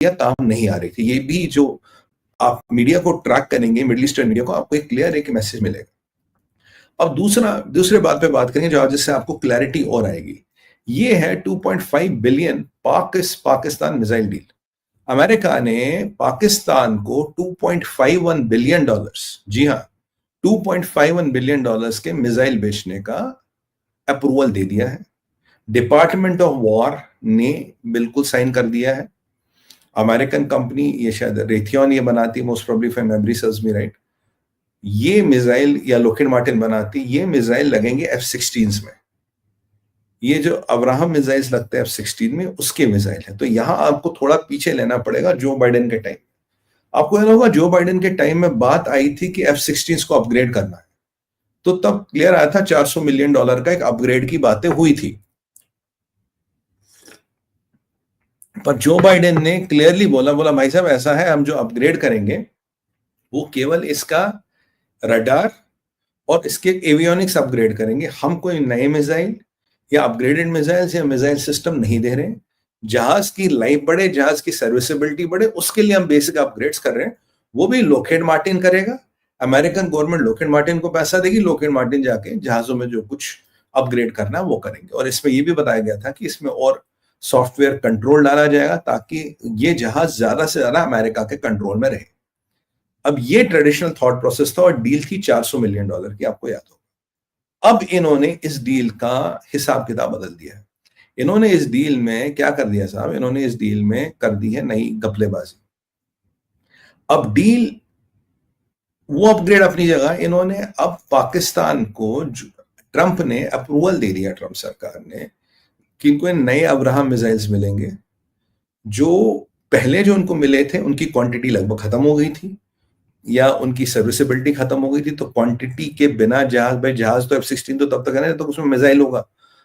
Media काम नहीं आ रही थी। ये भी जो आप मीडिया को ट्रैक करेंगे, मिडिल ईस्टर्न मीडिया को, आपको एक क्लियर एक मैसेज मिलेगा। अब दूसरे बात पे बात करेंगे जो जिससे आपको क्लैरिटी और आएगी। ये है 2.5 billion Pakistan missile deal. America ने पाकिस्तान को 2.51 बिलियन डॉलर्स, जी हां, 2.51 बिलियन डॉलर्स के मिसाइल बेचने का अप्रूवल दे दिया है। डिपार्टमेंट ऑफ वॉर ने बिल्कुल साइन कर दिया है। अमेरिकन कंपनी, ये शायद रेथियन ये बनाती है, most probably if memory serves me right, ये मिसाइल, या लोकहीड मार्टिन बनाती, ये मिसाइल लगेंगे F-16 में। ये जो अब्राहम मिसाइल्स लगते हैं F-16 में, उसके मिसाइल है। तो यहां आपको थोड़ा पीछे लेना पड़ेगा जो बाइडेन के टाइम। आपको याद होगा जो बाइडेन के टाइम में बात आई थी कि F-16 को अपग्रेड करना है, तो तब क्लियर आया था $400 मिलियन का एक अपग्रेड की बातें हुई थी। पर जो बाइडेन ने क्लियरली बोला भाई साहब ऐसा है, हम जो अपग्रेड करेंगे वो केवल इसका रडार और इसके एवियोनिक्स अपग्रेड करेंगे। हम कोई नए मिसाइल या अपग्रेडेड मिसाइल्स या मिसाइल सिस्टम नहीं दे रहे हैं। जहाज की लाइफ बढ़े, जहाज की सर्विसेबिलिटी बढ़े, उसके लिए हम बेसिक अपग्रेड्स कर रहे हैं। वो भी लोकहीड मार्टिन करेगा। अमेरिकन गवर्नमेंट लोकहीड मार्टिन को पैसा देगी, लोकहीड मार्टिन जाके जहाजों में जो कुछ अपग्रेड करना है वो करेंगे। और इसमें ये भी बताया गया था कि इसमें और सॉफ्टवेयर कंट्रोल डाला जाएगा ताकि ये जहाज ज्यादा से ज्यादा अमेरिका के कंट्रोल में रहे। अब ये ट्रेडिशनल थॉट प्रोसेस था और डील थी $400 मिलियन की, आपको याद होगा। अब इन्होंने इस डील का हिसाब किताब बदल दिया है। इन्होंने इस डील में क्या कर दिया साहब, इन्होंने इस डील में कर दी है नई घपलेबाजी। अब डील वो अपग्रेड अपनी जगह, इन्होंने अब पाकिस्तान को, ट्रंप ने अप्रूवल दे दिया, ट्रंप सरकार ने, कि इनको नए अब्राहम मिसाइल्स मिलेंगे। जो पहले जो उनको मिले थे उनकी क्वांटिटी लगभग खत्म हो गई थी या उनकी सर्विसेबिलिटी खत्म हो गई थी। तो क्वांटिटी के बिना जहाज तो F-16 तो तब तक है ना तो उसमें मिसाइल होगा।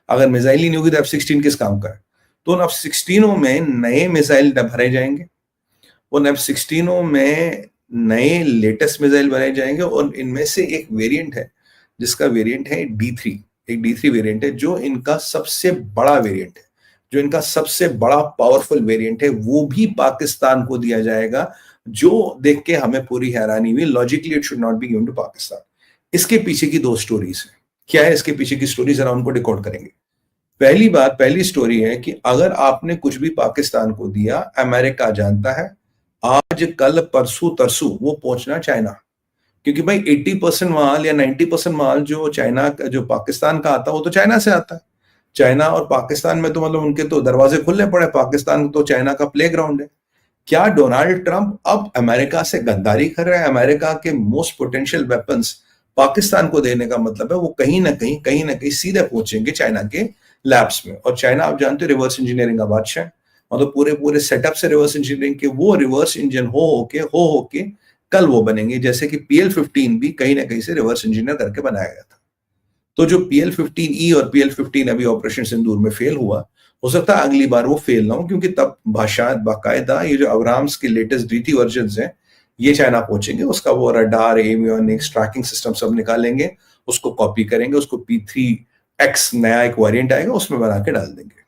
अगर मिसाइल ही नहीं होगी तो F-16 किस काम का है। तो उन F-16 में नए मिसाइल भरे जाएंगे, उन F-16 में नए लेटेस्ट मिसाइल बनाए जाएंगे। और इनमें से एक वेरिएंट है जिसका वेरिएंट है D3, एक D3 वेरिएंट है जो इनका सबसे बड़ा वेरिएंट है, जो इनका सबसे बड़ा पावरफुल वेरिएंट है। वो भी पाकिस्तान को दिया जाएगा, जो देख के हमें पूरी हैरानी हुई। Logically it should not be given to Pakistan. इसके पीछे की दो स्टोरीज है। क्या है इसके पीछे की स्टोरी, जरा उनको डिकोड करेंगे। पहली स्टोरी है कि अगर आपने कुछ भी पाकिस्तान को दिया, अमेरिका जानता है आज कल परसों तरसों वो पहुंचना चाइना। क्योंकि भाई 80% माल या 90% माल जो चाइना, जो पाकिस्तान का आता है वो तो चाइना से आता है। चाइना और पाकिस्तान में तो मतलब उनके तो दरवाजे खुले पड़े, पाकिस्तान तो चाइना का प्लेग्राउंड है। क्या डोनाल्ड ट्रंप अब अमेरिका से गद्दारी कर रहे हैं? अमेरिका के मोस्ट पोटेंशियल वेपन्स पाकिस्तान को देने का मतलब है वो कहीं ना कहीं सीधे पहुंचेंगे चाइना के लैब्स में। और चाइना आप जानते हो रिवर्स इंजीनियरिंग का बादशाह है, मतलब पूरे सेटअप से रिवर्स इंजीनियरिंग के वो रिवर्स इंजन हो के कल वो बनेंगे। जैसे कि PL-15 भी कहीं ना कहीं से रिवर्स इंजीनियर करके बनाया गया था। तो जो PL-15E और PL-15 अभी ऑपरेशन सिंदूर में फेल हुआ, हो सकता है अगली बार वो फेल ना हो, क्योंकि तब बाकायदा ये जो अब्राहम्स के लेटेस्ट D3 वर्जन हैं ये चाइना पहुंचेंगे। उसका वो रडार, एवियोनिक्स, ट्रैकिंग सिस्टम सब निकालेंगे, उसको कॉपी करेंगे, उसको P3X नया एक वेरिएंट आएगा उसमें बना के डाल देंगे।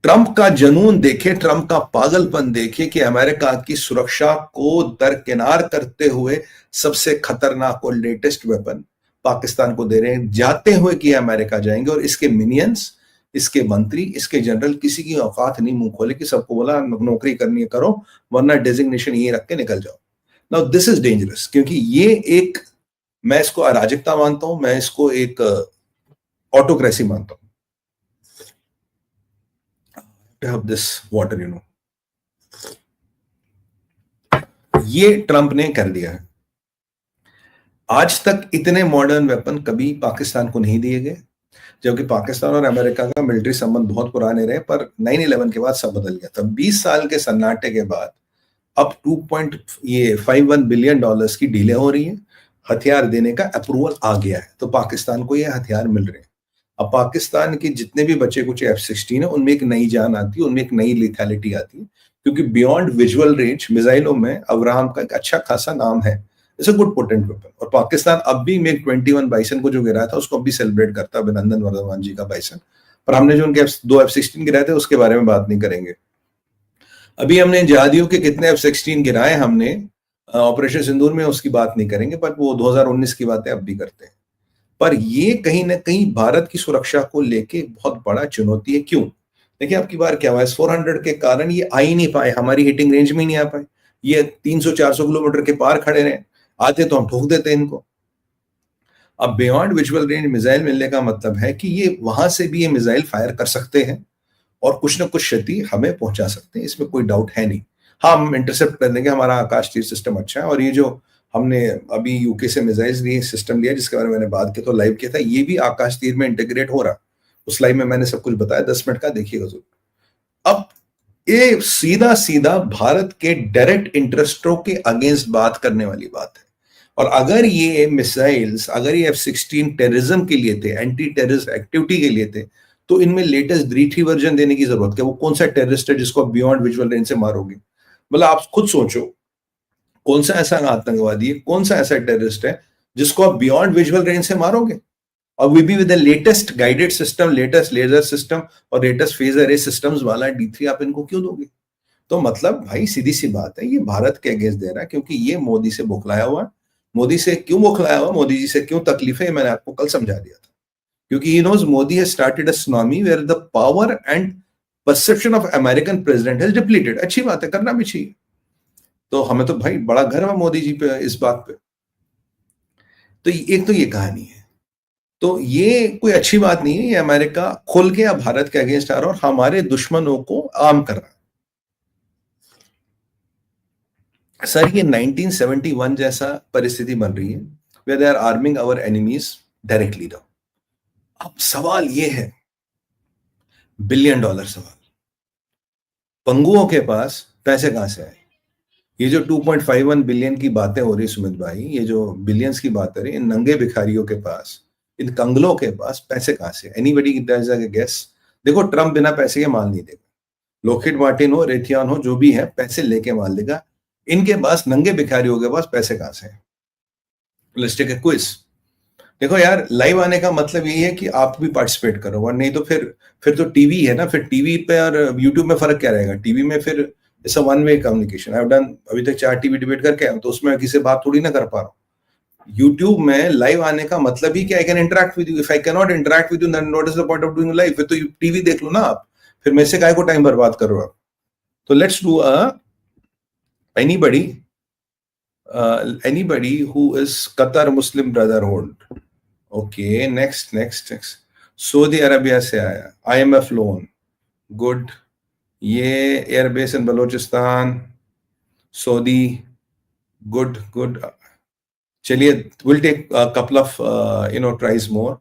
ट्रंप का जनून देखे, ट्रंप का पागलपन देखे कि अमेरिका की सुरक्षा को दरकिनार करते हुए सबसे खतरनाक और लेटेस्ट वेपन पाकिस्तान को दे रहे हैं, जाते हुए कि अमेरिका जाएंगे। और इसके मिनियंस, इसके मंत्री, इसके जनरल, किसी की औकात नहीं मुंह खोले कि सबको बोला नौकरी करनी है करो, वरना डेजिग्नेशन ये रख के निकल जाओ। नाउ दिस इज डेंजरस, क्योंकि ये एक, मैं इसको अराजकता मानता हूं, मैं इसको एक ऑटोक्रेसी मानता हूं। Have this water, you know. ये ट्रंप ने कर दिया है। आज तक इतने मॉडर्न वेपन कभी पाकिस्तान को नहीं दिए गए, जबकि पाकिस्तान और अमेरिका का मिलिट्री संबंध बहुत पुराने रहे। पर 9/11 के बाद सब बदल गया था। 20 साल के सन्नाटे के बाद अब 2.51 बिलियन डॉलर्स की डीलें हो रही है। हथियार देने का अप्रूवल आ गया है, तो पाकिस्तान को ये हथियार मिल रहे हैं। अब पाकिस्तान के जितने भी बचे कुछ F-16 है, उनमें एक नई जान आती है, उनमें एक नई लिथैलिटी आती है, क्योंकि बियॉन्ड विजुअल रेंज मिसाइलों में अब्राहम का एक अच्छा खासा नाम है। It's a good potent weapon. और पाकिस्तान अब भी मिग 21 बाइसन को जो गिराया था उसको अभी सेलिब्रेट करता है, अभिनंदन वर्धमान जी का बाइसन। पर हमने जो उनके दो F-16 गिराए थे उसके बारे में बात नहीं करेंगे। अभी हमने जहादियों के कितने F-16 गिराए हमने ऑपरेशन सिंदूर में, उसकी बात नहीं करेंगे, पर वो 2019 की बातें अब भी करते हैं। पर ये कहीं ना कहीं भारत की सुरक्षा को लेके बहुत बड़ा चुनौती है। क्यों? देखिए आपकी बार क्या हुआ, S-400 के कारण ये आ ही नहीं पाए, हमारी हिटिंग रेंज में ही नहीं आ पाए। ये 300-400 किलोमीटर के पार खड़े रहे, आते तो हम ठोक देते इनको। अब बियॉन्ड विजुअल रेंज मिसाइल मिलने का मतलब है कि ये वहां से भी ये मिसाइल फायर कर सकते हैं और कुछ ना कुछ क्षति हमें पहुंचा सकते हैं, इसमें कोई डाउट है नहीं। हाँ, हम इंटरसेप्ट कर देंगे, हमारा आकाश तीर सिस्टम अच्छा है। और ये जो हमने अभी यूके से मिसाइल्स लिए, सिस्टम लिया जिसके बारे में मैंने बात की तो लाइव किया था, ये भी आकाश तीर में इंटीग्रेट हो रहा। उस लाइव में मैंने सब कुछ बताया, 10 मिनट का देखिएगा जरूर। अब ये सीधा सीधा भारत के डायरेक्ट इंटरेस्टों के अगेंस्ट बात करने वाली बात है। और अगर ये मिसाइल्स, अगर ये F-16 टेररिज्म के लिए थे, एंटी टेररिस्ट एक्टिविटी के लिए थे, तो इनमें लेटेस्ट D3 वर्जन देने की जरूरत क्या? वो कौन सा टेररिस्ट है जिसको आप बियॉन्ड विजुअल रेंज से मारोगे? मतलब आप खुद सोचो, कौन सा ऐसा आतंकवादी है, कौन सा ऐसा टेररिस्ट है जिसको आप बियॉन्ड विजुअल रेंज से मारोगे? और we be with the latest guided system, latest laser system और लेटेस्ट फेज अरे सिस्टम्स वाला D3 आप इनको क्यों दोगे? तो मतलब भाई सीधी सी बात है, ये भारत के अगेंस्ट दे रहा है क्योंकि ये मोदी से बौखलाया हुआ है। मोदी से क्यों बौखलाया हुआ, मोदी जी से क्यों तकलीफ है, मैंने आपको कल समझा दिया था। क्योंकि he knows Modi has started a tsunami where the power and perception of American president has depleted। अच्छी बात है, करना भी चाहिए। तो हमें तो भाई बड़ा गर्व है मोदी जी पे, इस बात पे। तो एक तो ये कहानी है। तो ये कोई अच्छी बात नहीं है, ये अमेरिका खुल के अब भारत के अगेंस्ट आ रहा है और हमारे दुश्मनों को आर्म कर रहा है। सर ये 1971 जैसा परिस्थिति बन रही है, where they are arming our enemies directly now। अब सवाल ये है, बिलियन डॉलर सवाल, पंगुओं के पास पैसे कहां से आए? ये जो 2.51 बिलियन की बातें हो रही सुमित भाई, ये जो बिलियंस की बात हो रही है, इन नंगे भिखारियों के पास, इन कंगलों के पास पैसे कहां से? Anybody does a guess? देखो ट्रम्प बिना पैसे के माल नहीं देगा, लोकहिड मार्टिन हो, रेथियन हो, जो भी है पैसे लेके माल देगा। इनके पास, नंगे भिखारियों के पास पैसे कहां से हैं? Let's take a quiz. देखो यार, लाइव आने का मतलब यही है कि आप भी पार्टिसिपेट करो, और नहीं तो फिर तो टीवी है ना, फिर टीवी पे और यूट्यूब में फर्क क्या रहेगा? टीवी में फिर it's a one way communication. I have done अभी तक 4 टीवी डिबेट करके आया हूं, तो उसमें किसी से बात थोड़ी ना कर पा रहा हूं। यूट्यूब में लाइव आने का मतलब ही क्या? I can interact with you. If I can not interact with you then what is the point of doing live? फिर तो टीवी देख लो ना आप, फिर मेरे से काहे को टाइम बर्बाद कर रहे हो आप? तो let's do anybody anybody who is Qatar Muslim Brotherhood। Okay, next next next. Saudi Arabia से आया, IMF लोन, गुड। ये airbase in Balochistan, Saudi, good good. चलिए, will take couple of tries more.